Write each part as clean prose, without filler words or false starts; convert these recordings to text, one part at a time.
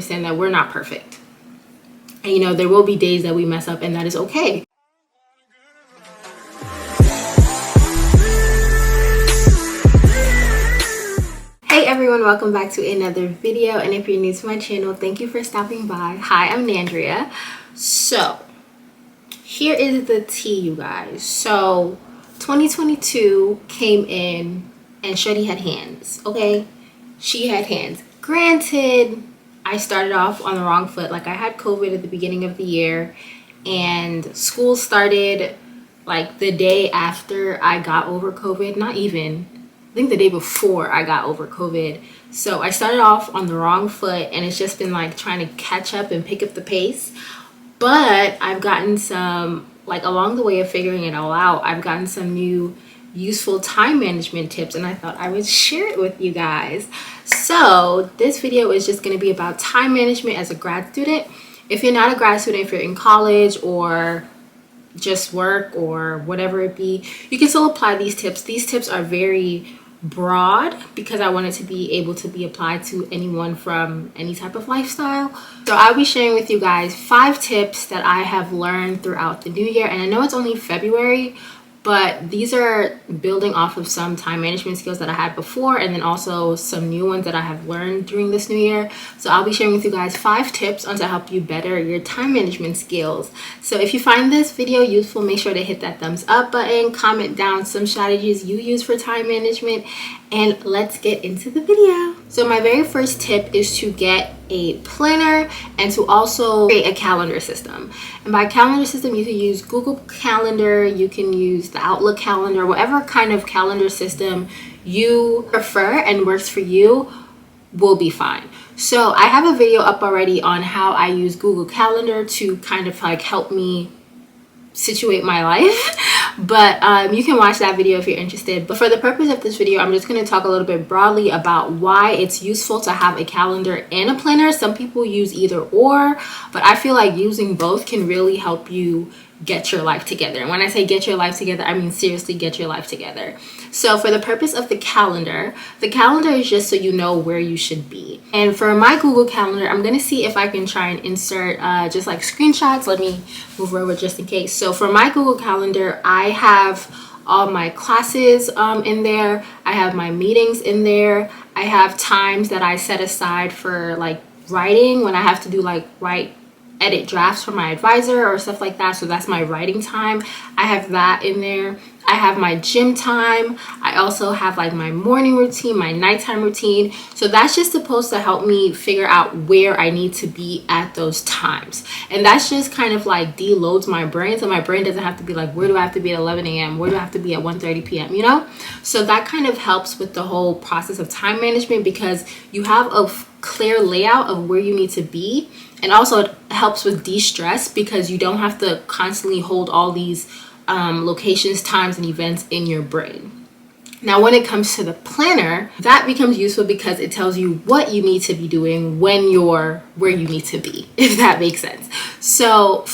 Understand that we're not perfect. And you know, there will be days that we mess up, and that is okay. Hey everyone, welcome back to another video. And if you're new to my channel, thank you for stopping by. Hi, I'm Nandria. So here is the tea, you guys. So 2022 came in and Shorty had hands. Okay, she had hands. Granted, I started off on the wrong foot. Like, I had COVID at the beginning of the year, and school started like the day after I got over COVID. Not even, I think the day before I got over COVID. So I started off on the wrong foot, and it's just been like trying to catch up and pick up the pace. But I've gotten some, like, along the way of figuring it all out, I've gotten some new useful time management tips, and I thought I would share it with you guys. So this video is just going to be about time management as a grad student. If you're not a grad student, if you're in college or just work or whatever it be, you can still apply these tips. These tips are very broad because I want it to be able to be applied to anyone from any type of lifestyle. So I'll be sharing with you guys 5 tips that I have learned throughout the new year. And I know it's only February, but these are building off of some time management skills that I had before, and then also some new ones that I have learned during this new year. So I'll be sharing with you guys 5 tips on to help you better your time management skills. So if you find this video useful, make sure to hit that thumbs up button, comment down some strategies you use for time management, and let's get into the video. So my very first tip is to get a planner and to also create a calendar system. And by calendar system, you can use Google Calendar, you can use the Outlook calendar, whatever kind of calendar system you prefer and works for you will be fine. So I have a video up already on how I use Google Calendar to kind of like help me situate my life, but you can watch that video if you're interested. But for the purpose of this video, I'm just going to talk a little bit broadly about why it's useful to have a calendar and a planner. Some people use either or, but I feel like using both can really help you get your life together. And when I say get your life together, I mean seriously get your life together. So for the purpose of the calendar is just so you know where you should be. And for my Google Calendar, I'm going to see if I can try and insert just like screenshots. Let me move over just in case. So for my Google Calendar, I have all my classes in there. I have my meetings in there. I have times that I set aside for like writing when I have to do like edit drafts for my advisor or stuff like that. So that's my writing time. I have that in there. I have my gym time. I also have like my morning routine, my nighttime routine. So that's just supposed to help me figure out where I need to be at those times. And that's just kind of like deloads my brain. So my brain doesn't have to be like, where do I have to be at 11 a.m.? Where do I have to be at 1:30 p.m.? You know? So that kind of helps with the whole process of time management because you have a clear layout of where you need to be. And also it helps with de-stress because you don't have to constantly hold all these locations, times, and events in your brain. Now, when it comes to the planner, that becomes useful because it tells you what you need to be doing when you're where you need to be, if that makes sense. So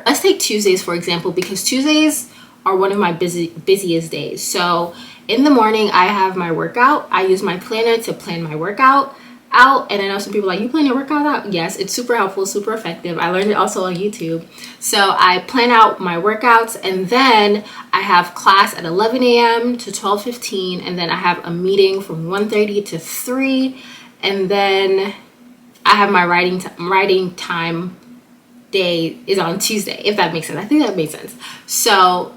let's take Tuesdays, for example, because Tuesdays are one of my busiest days. So in the morning, I have my workout. I use my planner to plan my workout out. And I know some people are like, you plan your workout out? Yes, it's super helpful, super effective. I learned it also on YouTube. So I plan out my workouts, and then I have class at 11 a.m. to 12:15, and then I have a meeting from 1:30 to 3, and then I have my writing time day is on Tuesday, if that makes sense. I think that makes sense. So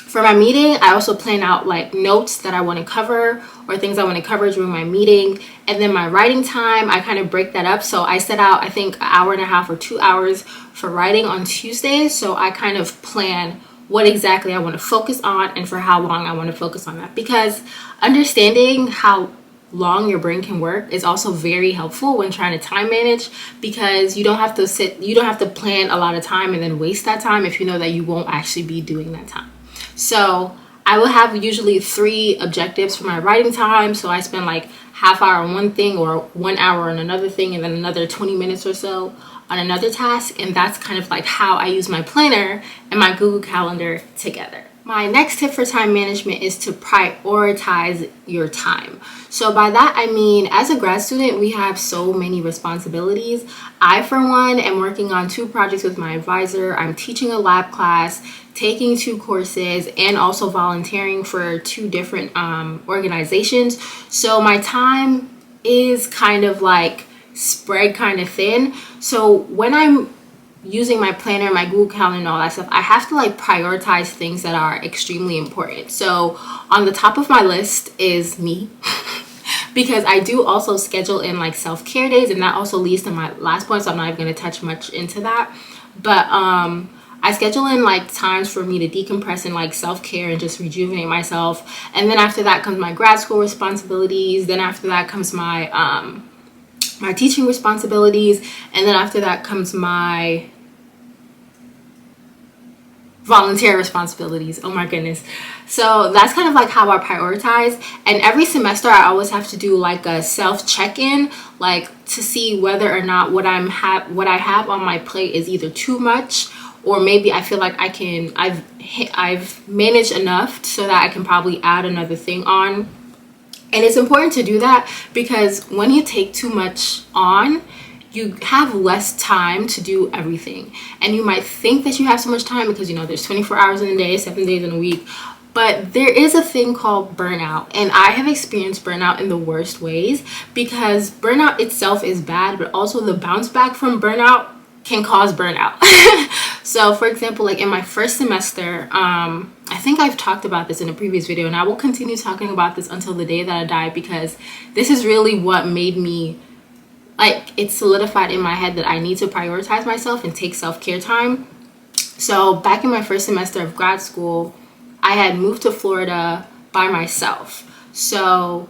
for my meeting, I also plan out like notes that I want to cover or things I want to cover during my meeting. And then my writing time, I kind of break that up. So I set out, I think, an hour and a half or 2 hours for writing on Tuesdays. So I kind of plan what exactly I want to focus on and for how long I want to focus on that. Because understanding how long your brain can work is also very helpful when trying to time manage, because you don't have to plan a lot of time and then waste that time if you know that you won't actually be doing that time. So I will have usually 3 objectives for my writing time. So I spend like half hour on one thing or 1 hour on another thing, and then another 20 minutes or so on another task. And that's kind of like how I use my planner and my Google Calendar together. My next tip for time management is to prioritize your time. So by that, I mean, as a grad student, we have so many responsibilities. I, for one, am working on 2 projects with my advisor. I'm teaching a lab class, taking 2 courses, and also volunteering for 2 different organizations. So my time is kind of like spread kind of thin. So when I'm using my planner, my Google Calendar and all that stuff, I have to like prioritize things that are extremely important. So on the top of my list is me because I do also schedule in like self-care days, and that also leads to my last point, so I'm not even going to touch much into that. But I schedule in like times for me to decompress and like self-care and just rejuvenate myself. And then after that comes my grad school responsibilities. Then after that comes my my teaching responsibilities, and then after that comes my volunteer responsibilities. Oh my goodness. So that's kind of like how I prioritize. And every semester I always have to do like a self check-in, like to see whether or not what I have on my plate is either too much, or maybe I feel like I've managed enough so that I can probably add another thing on. And it's important to do that because when you take too much on, you have less time to do everything. And you might think that you have so much time because, you know, there's 24 hours in a day, 7 days in a week. But there is a thing called burnout. And I have experienced burnout in the worst ways, because burnout itself is bad, but also the bounce back from burnout can cause burnout. So for example, like in my first semester, I think I've talked about this in a previous video, and I will continue talking about this until the day that I die, because this is really what made me, like, it solidified in my head that I need to prioritize myself and take self-care time. So back in my first semester of grad school, I had moved to Florida by myself. So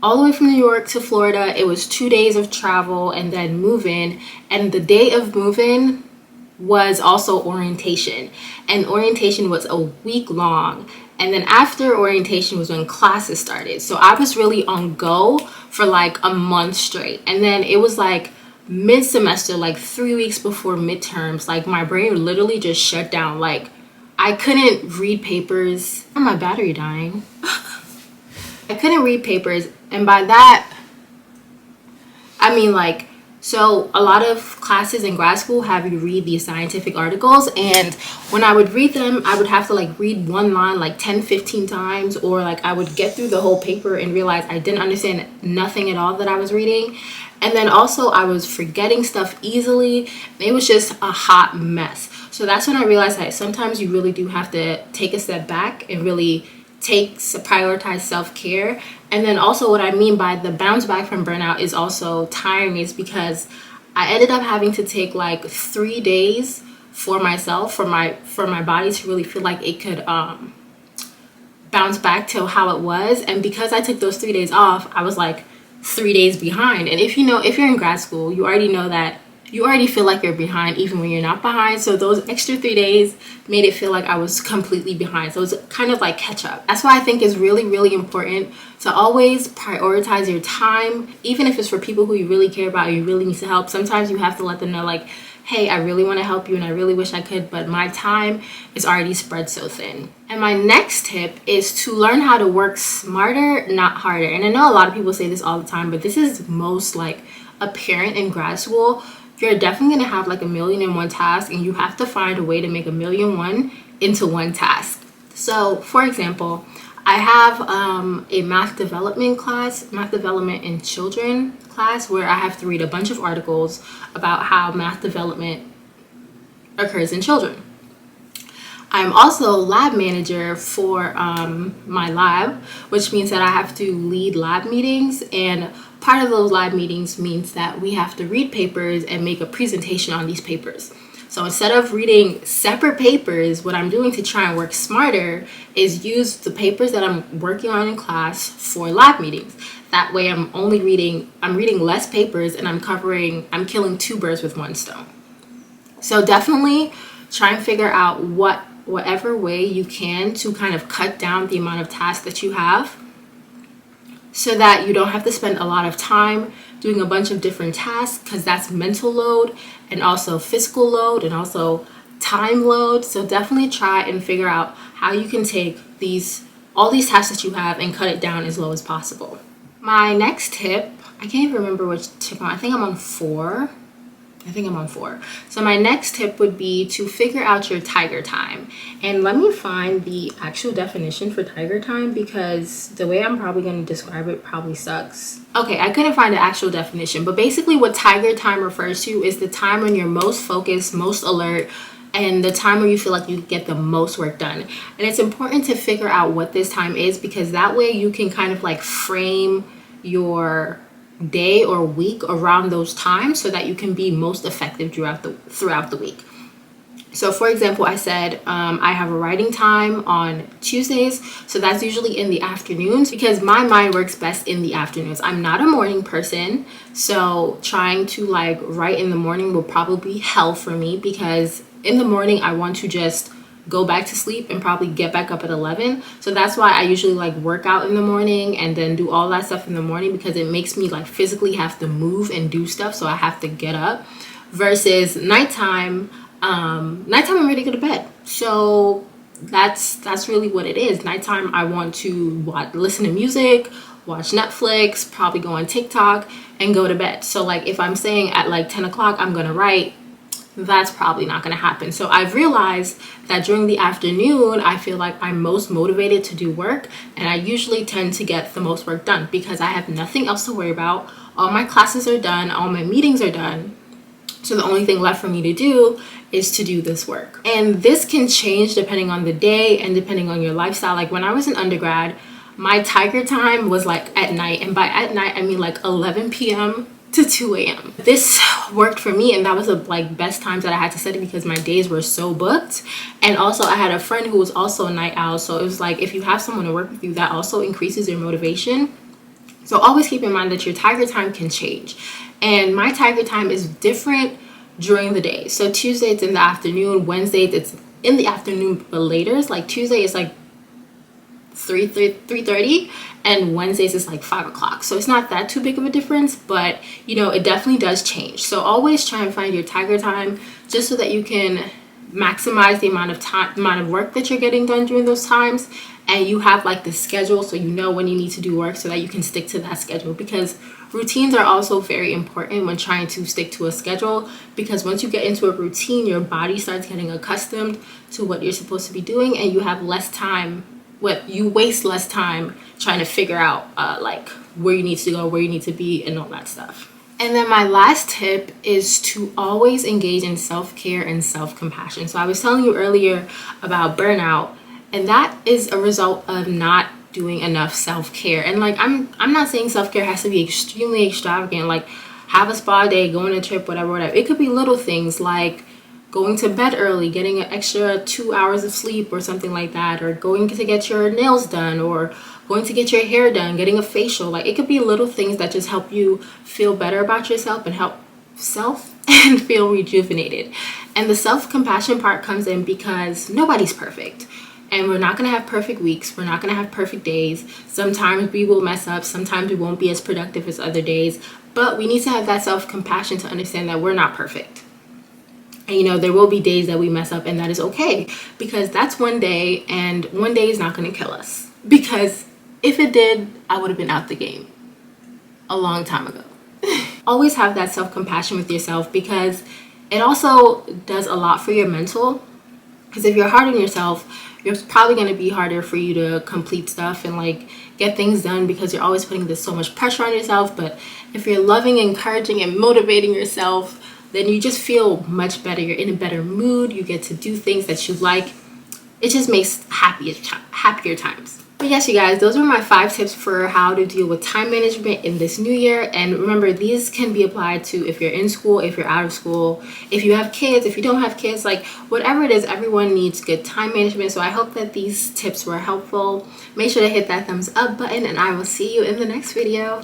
all the way from New York to Florida, it was 2 days of travel and then move-in. And the day of move-in was also orientation. And orientation was a week long. And then after orientation was when classes started. So I was really on go for like a month straight. And then it was like mid-semester, like 3 weeks before midterms, like my brain literally just shut down. Like I couldn't read papers. My battery dying. I couldn't read papers. And by that, I mean like, so a lot of classes in grad school have you read these scientific articles, and when I would read them, I would have to like read one line like 10-15 times, or like I would get through the whole paper and realize I didn't understand nothing at all that I was reading. And then also I was forgetting stuff easily. It was just a hot mess. So that's when I realized that sometimes you really do have to take a step back and really prioritize self-care. And then also what I mean by the bounce back from burnout is also tiredness, because I ended up having to take like 3 days for myself, for my body to really feel like it could bounce back to how it was. And because I took those 3 days off, I was like 3 days behind. And if you're in grad school, you already know that you already feel like you're behind even when you're not behind. So those extra 3 days made it feel like I was completely behind. So it's kind of like catch up. That's why I think it's really, really important to always prioritize your time, even if it's for people who you really care about, you really need to help. Sometimes you have to let them know like, hey, I really want to help you and I really wish I could, but my time is already spread so thin. And my next tip is to learn how to work smarter, not harder. And I know a lot of people say this all the time, but this is most like apparent in grad school. You're definitely going to have like 1,000,001 tasks, and you have to find a way to make 1,000,001 into one task. So for example, I have a math development in children class, where I have to read a bunch of articles about how math development occurs in children. I'm also lab manager for my lab, which means that I have to lead lab meetings, and part of those lab meetings means that we have to read papers and make a presentation on these papers. So instead of reading separate papers, what I'm doing to try and work smarter is use the papers that I'm working on in class for lab meetings. That way I'm reading less papers, and I'm killing 2 birds with 1 stone. So definitely try and figure out whatever way you can to kind of cut down the amount of tasks that you have, so that you don't have to spend a lot of time doing a bunch of different tasks, because that's mental load and also physical load and also time load. So definitely try and figure out how you can take all these tasks that you have and cut it down as low as possible. My next tip, I can't even remember which tip I think I'm on 4. So my next tip would be to figure out your tiger time. And let me find the actual definition for tiger time, because the way I'm probably going to describe it probably sucks. Okay, I couldn't find the actual definition, but basically what tiger time refers to is the time when you're most focused, most alert, and the time where you feel like you get the most work done. And it's important to figure out what this time is, because that way you can kind of like frame your day or week around those times so that you can be most effective throughout the week. So for example, I said I have a writing time on Tuesdays, so that's usually in the afternoons, because my mind works best in the afternoons. I'm not a morning person, so trying to like write in the morning will probably be hell for me, because in the morning I want to just go back to sleep and probably get back up at 11. So that's why I usually like work out in the morning and then do all that stuff in the morning, because it makes me like physically have to move and do stuff, so I have to get up. Versus nighttime, I'm ready to go to bed. So that's really what it is. Nighttime, I want to listen to music, watch Netflix, probably go on TikTok, and go to bed. So like if I'm saying at like 10 o'clock I'm gonna write, that's probably not going to happen. So I've realized that during the afternoon, I feel like I'm most motivated to do work, and I usually tend to get the most work done because I have nothing else to worry about. All my classes are done, all my meetings are done. So the only thing left for me to do is to do this work. And this can change depending on the day and depending on your lifestyle. Like when I was in undergrad, my tiger time was like at night, and by at night I mean like 11 p.m. to 2 a.m. This worked for me, and that was the like best times that I had to study because my days were so booked. And also I had a friend who was also a night owl, so it was like if you have someone to work with you, that also increases your motivation. So always keep in mind that your tiger time can change, and my tiger time is different during the day. So Tuesday it's in the afternoon, Wednesday it's in the afternoon but later. It's like Tuesday is like 3:30, and Wednesdays is like 5 o'clock. So it's not that too big of a difference, but you know, it definitely does change. So always try and find your tiger time, just so that you can maximize the amount of work that you're getting done during those times, and you have like the schedule so you know when you need to do work so that you can stick to that schedule. Because routines are also very important when trying to stick to a schedule, because once you get into a routine, your body starts getting accustomed to what you're supposed to be doing, and you have less time. You waste less time trying to figure out like where you need to go, where you need to be, and all that stuff. And then my last tip is to always engage in self-care and self-compassion. So I was telling you earlier about burnout, and that is a result of not doing enough self-care. And like I'm not saying self-care has to be extremely extravagant, like have a spa day, go on a trip, whatever. It could be little things like going to bed early, getting an extra 2 hours of sleep or something like that, or going to get your nails done, or going to get your hair done, getting a facial. Like it could be little things that just help you feel better about yourself and help self and feel rejuvenated. And the self-compassion part comes in because nobody's perfect, and we're not going to have perfect weeks, we're not going to have perfect days. Sometimes we will mess up, sometimes we won't be as productive as other days, but we need to have that self-compassion to understand that we're not perfect. And you know, there will be days that we mess up, and that is okay, because that's one day, and one day is not going to kill us. Because if it did, I would have been out the game a long time ago. Always have that self-compassion with yourself, because it also does a lot for your mental. Because if you're hard on yourself, it's probably going to be harder for you to complete stuff and like get things done, because you're always putting so much pressure on yourself. But if you're loving, encouraging, and motivating yourself, then you just feel much better. You're in a better mood. You get to do things that you like. It just makes happier times. But yes, you guys, those are my 5 tips for how to deal with time management in this new year. And remember, these can be applied to if you're in school, if you're out of school, if you have kids, if you don't have kids, like whatever it is, everyone needs good time management. So I hope that these tips were helpful. Make sure to hit that thumbs up button, and I will see you in the next video.